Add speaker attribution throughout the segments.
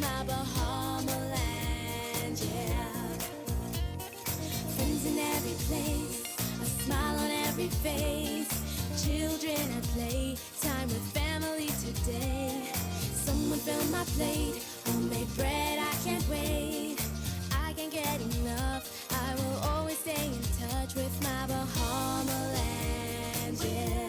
Speaker 1: my Bahama land, yeah. Friends in every place, a smile on every face. Children at play, time with family today. Someone fill my plate, homemade bread, I can't wait. I can't get enough, I will always stay in touch with my Bahama land, yeah.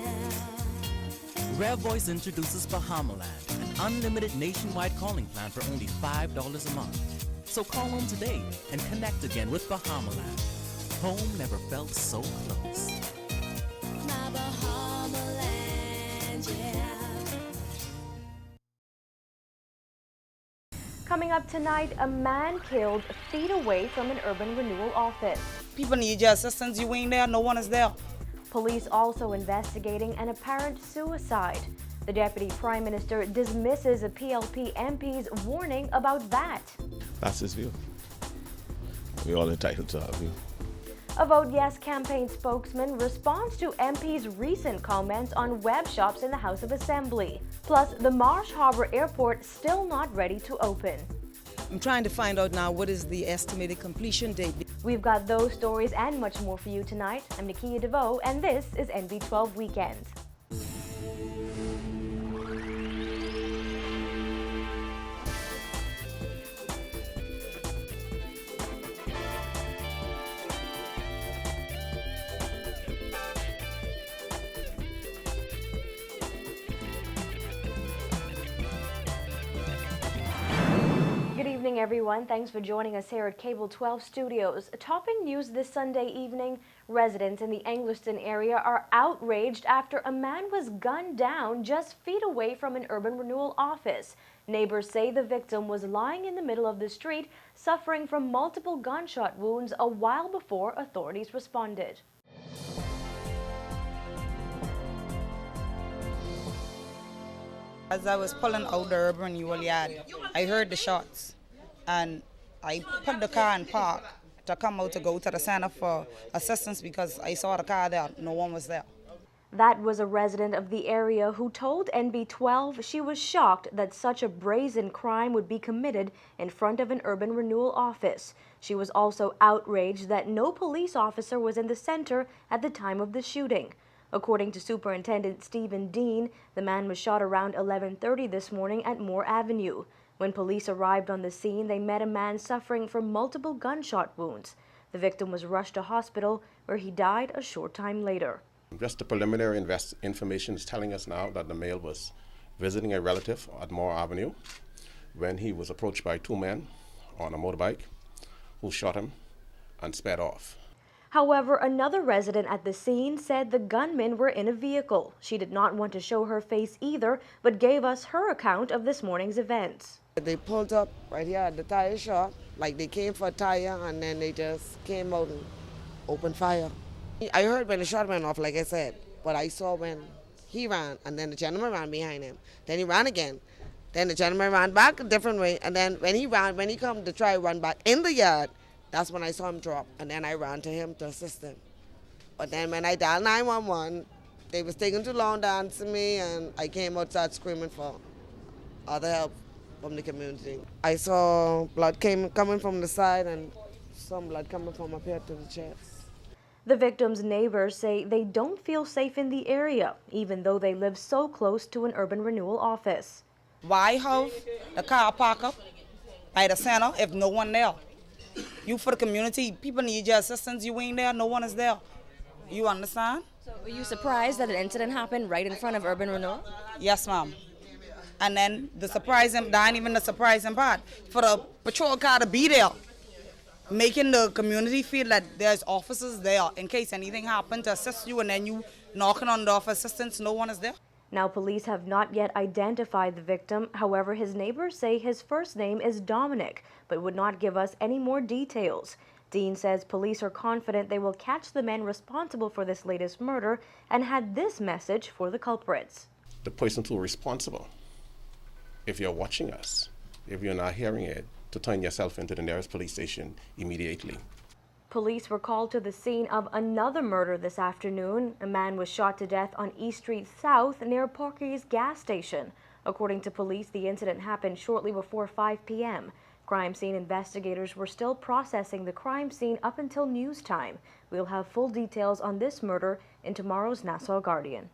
Speaker 2: Rare Voice introduces Bahamaland, an unlimited nationwide calling plan for only $5 a month. So call home today and connect again with Bahamaland. Home never felt so close.
Speaker 1: My Bahama land, yeah.
Speaker 3: Coming up tonight, a man killed feet away from an urban renewal office.
Speaker 4: People need your assistance. You ain't there. No one is there.
Speaker 3: Police also investigating an apparent suicide. The Deputy Prime Minister dismisses a PLP MP's warning about that.
Speaker 5: That's his view. We're all entitled to our view.
Speaker 3: A Vote Yes campaign spokesman responds to MP's recent comments on web shops in the House of Assembly. Plus, the Marsh Harbour Airport still not ready to open.
Speaker 4: I'm trying to find out now what is the estimated completion date.
Speaker 3: We've got those stories and much more for you tonight. I'm Nakia DeVoe, and this is NV12 Weekend. Good evening, everyone. Thanks for joining us here at Cable 12 Studios. Topping news this Sunday evening, residents in the Engliston area are outraged after a man was gunned down just feet away from an urban renewal office. Neighbors say the victim was lying in the middle of the street, suffering from multiple gunshot wounds a while before authorities responded.
Speaker 4: As I was pulling out the urban renewal yard, I heard the shots, and I put the car in park to come out to go to the center for assistance because I saw the car there. No one was there.
Speaker 3: That was a resident of the area who told NB12 she was shocked that such a brazen crime would be committed in front of an urban renewal office. She was also outraged that no police officer was in the center at the time of the shooting. According to Superintendent Stephen Dean, the man was shot around 11:30 this morning at Moore Avenue. When police arrived on the scene, they met a man suffering from multiple gunshot wounds. The victim was rushed to hospital, where he died a short time later.
Speaker 5: Just the preliminary information is telling us now that the male was visiting a relative at Moore Avenue when he was approached by two men on a motorbike who shot him and sped off.
Speaker 3: However, another resident at the scene said the gunmen were in a vehicle. She did not want to show her face either, but gave us her account of this morning's events.
Speaker 6: They pulled up right here at the tire shop, like they came for a tire, and then they just came out and opened fire. I heard when the shot went off, like I said, but I saw when he ran, and then the gentleman ran behind him. Then he ran again. Then the gentleman ran back a different way, and then when he come to try to run back in the yard, that's when I saw him drop, and then I ran to him to assist him. But then when I dialed 911, they was taking too long to answer me, and I came outside screaming for other help from the community. I saw blood coming from the side and some blood coming from up here to the chest.
Speaker 3: The victim's neighbors say they don't feel safe in the area, even though they live so close to an urban renewal office.
Speaker 4: Why have the car park up by the center if no one there? You for the community, people need your assistance. You ain't there, no one is there. You understand?
Speaker 7: So were you surprised that an incident happened right in front of urban renewal?
Speaker 4: Yes, ma'am. And then that ain't even the surprising part. For the patrol car to be there, making the community feel that there's officers there in case anything happened to assist you, and then you knocking on the door for assistance, no one is there.
Speaker 3: Now, police have not yet identified the victim. However, his neighbors say his first name is Dominic, but would not give us any more details. Dean says police are confident they will catch the men responsible for this latest murder and had this message for the culprits.
Speaker 5: The person who is responsible, if you're watching us, if you're not hearing it, to turn yourself into the nearest police station immediately.
Speaker 3: Police were called to the scene of another murder this afternoon. A man was shot to death on East Street South near Porky's gas station. According to police, the incident happened shortly before 5 p.m. Crime scene investigators were still processing the crime scene up until news time. We'll have full details on this murder in tomorrow's Nassau Guardian.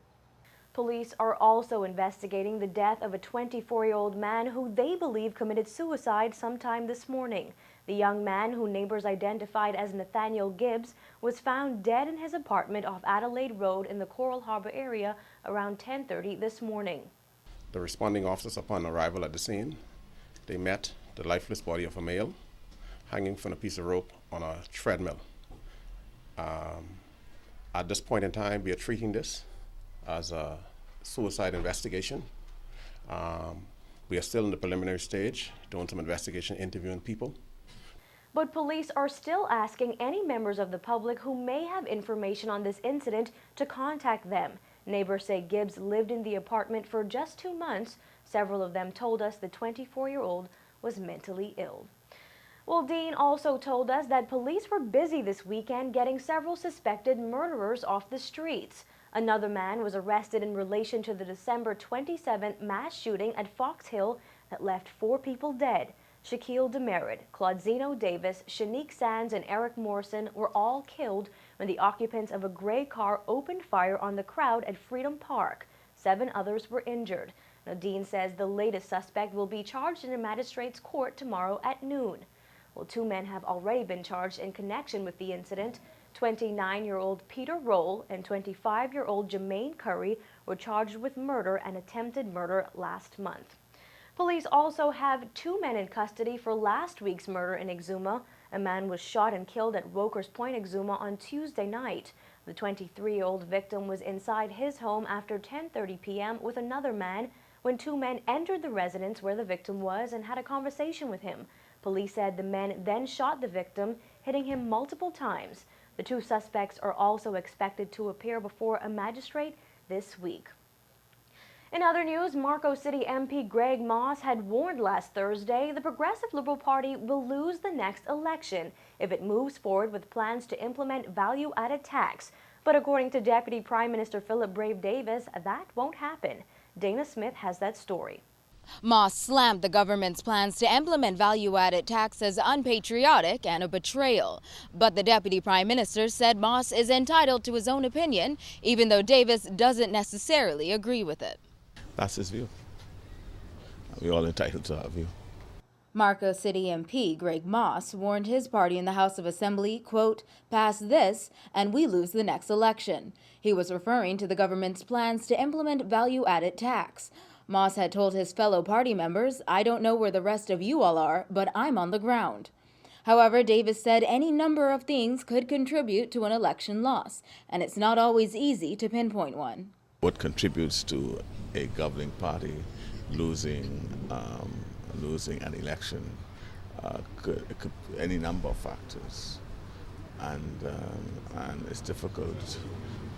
Speaker 3: Police are also investigating the death of a 24-year-old man who they believe committed suicide sometime this morning. The young man, who neighbors identified as Nathaniel Gibbs, was found dead in his apartment off Adelaide Road in the Coral Harbour area around 10:30 this morning.
Speaker 5: The responding officers, upon arrival at the scene, they met the lifeless body of a male hanging from a piece of rope on a treadmill. At this point in time, we are treating this as a suicide investigation. We are still in the preliminary stage, doing some investigation, interviewing people.
Speaker 3: But police are still asking any members of the public who may have information on this incident to contact them. Neighbors say Gibbs lived in the apartment for just 2 months. Several of them told us the 24-year-old was mentally ill. Well, Dean also told us that police were busy this weekend getting several suspected murderers off the streets. Another man was arrested in relation to the December 27th mass shooting at Fox Hill that left 4 people dead. Shaquille Demerit, Claudzino Davis, Shanique Sands, and Eric Morrison were all killed when the occupants of a gray car opened fire on the crowd at Freedom Park. 7 others were injured. Now, Dean says the latest suspect will be charged in a magistrate's court tomorrow at noon. Well, 2 men have already been charged in connection with the incident. 29-year-old Peter Roll and 25-year-old Jermaine Curry were charged with murder and attempted murder last month. Police also have 2 men in custody for last week's murder in Exuma. A man was shot and killed at Rokers Point, Exuma on Tuesday night. The 23-year-old victim was inside his home after 10:30 p.m. with another man when 2 men entered the residence where the victim was and had a conversation with him. Police said the men then shot the victim, hitting him multiple times. The 2 suspects are also expected to appear before a magistrate this week. In other news, Marco City MP Greg Moss had warned last Thursday the Progressive Liberal Party will lose the next election if it moves forward with plans to implement value-added tax. But according to Deputy Prime Minister Philip Brave Davis, that won't happen. Dana Smith has that story.
Speaker 7: Moss slammed the government's plans to implement value-added tax as unpatriotic and a betrayal. But the Deputy Prime Minister said Moss is entitled to his own opinion, even though Davis doesn't necessarily agree with it.
Speaker 8: That's his view. We're all entitled to our view.
Speaker 7: Marco City MP Greg Moss warned his party in the House of Assembly, quote, "Pass this and we lose the next election." He was referring to the government's plans to implement value-added tax. Moss had told his fellow party members, "I don't know where the rest of you all are, but I'm on the ground." However, Davis said any number of things could contribute to an election loss, and it's not always easy to pinpoint one.
Speaker 8: What contributes to a governing party losing an election could any number of factors, and it's difficult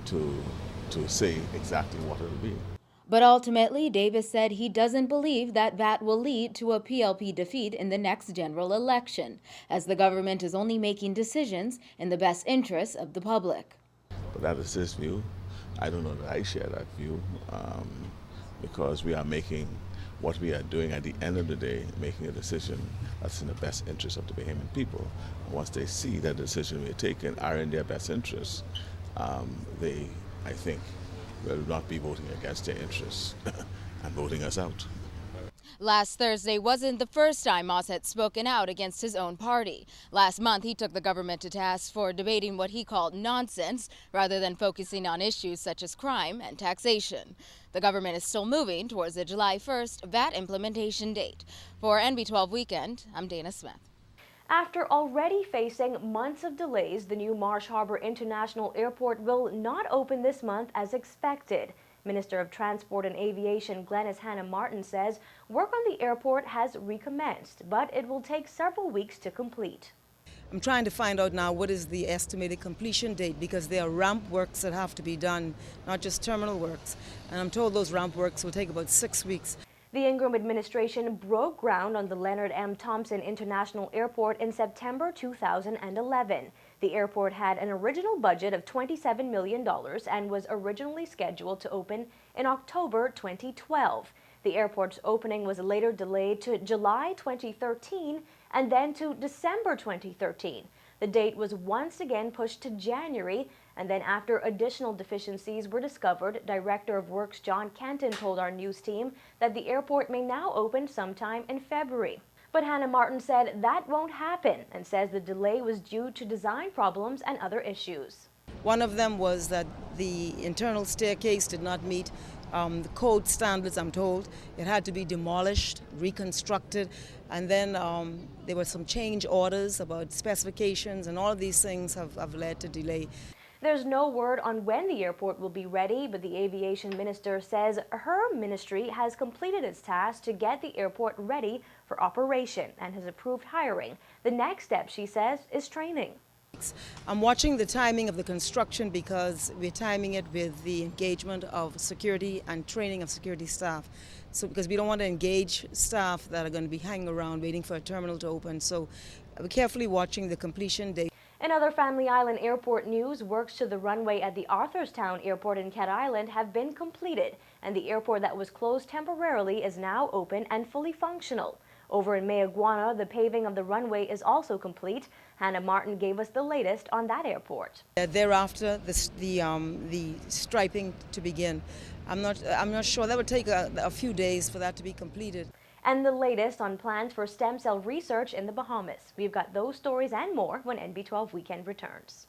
Speaker 8: to say exactly what it'll be.
Speaker 7: But ultimately, Davis said he doesn't believe that that will lead to a PLP defeat in the next general election, as the government is only making decisions in the best interests of the public.
Speaker 8: But that is his view. I don't know that I share that view, because we are making what we are doing at the end of the day, making a decision that's in the best interest of the Bahamian people. Once they see that the decision we're taking are in their best interests, they, I think, will not be voting against their interests and voting us out.
Speaker 7: Last Thursday wasn't the first time Moss had spoken out against his own party. Last month, he took the government to task for debating what he called nonsense rather than focusing on issues such as crime and taxation. The government is still moving towards the July 1st VAT implementation date. For NB12 Weekend, I'm Dana Smith.
Speaker 3: After already facing months of delays, the new Marsh Harbor International Airport will not open this month as expected. Minister of Transport and Aviation Glenys Hannah Martin says work on the airport has recommenced, but it will take several weeks to complete.
Speaker 9: I'm trying to find out now what is the estimated completion date, because there are ramp works that have to be done, not just terminal works. And I'm told those ramp works will take about 6 weeks.
Speaker 3: The Ingram administration broke ground on the Leonard M. Thompson International Airport in September 2011. The airport had an original budget of $27 million and was originally scheduled to open in October 2012. The airport's opening was later delayed to July 2013 and then to December 2013. The date was once again pushed to January, and then after additional deficiencies were discovered, Director of Works John Canton told our news team that the airport may now open sometime in February. But Hannah Martin said that won't happen and says the delay was due to design problems and other issues.
Speaker 9: One of them was that the internal staircase did not meet the code standards, I'm told. It had to be demolished, reconstructed, and then there were some change orders about specifications, and all of these things have led to delay.
Speaker 3: There's no word on when the airport will be ready, but the aviation minister says her ministry has completed its task to get the airport ready for operation and has approved hiring. The next step, she says, is training.
Speaker 9: I'm watching the timing of the construction because we're timing it with the engagement of security and training of security staff. So because we don't want to engage staff that are going to be hanging around waiting for a terminal to open. So we're carefully watching the completion date.
Speaker 3: In other Family Island Airport news, works to the runway at the Arthurstown Airport in Cat Island have been completed, and the airport that was closed temporarily is now open and fully functional. Over in Mayaguana, the paving of the runway is also complete. Hannah Martin gave us the latest on that airport.
Speaker 9: Thereafter, the striping to begin. I'm not sure. That would take a few days for that to be completed.
Speaker 3: And the latest on plans for stem cell research in the Bahamas. We've got those stories and more when NB12 Weekend returns.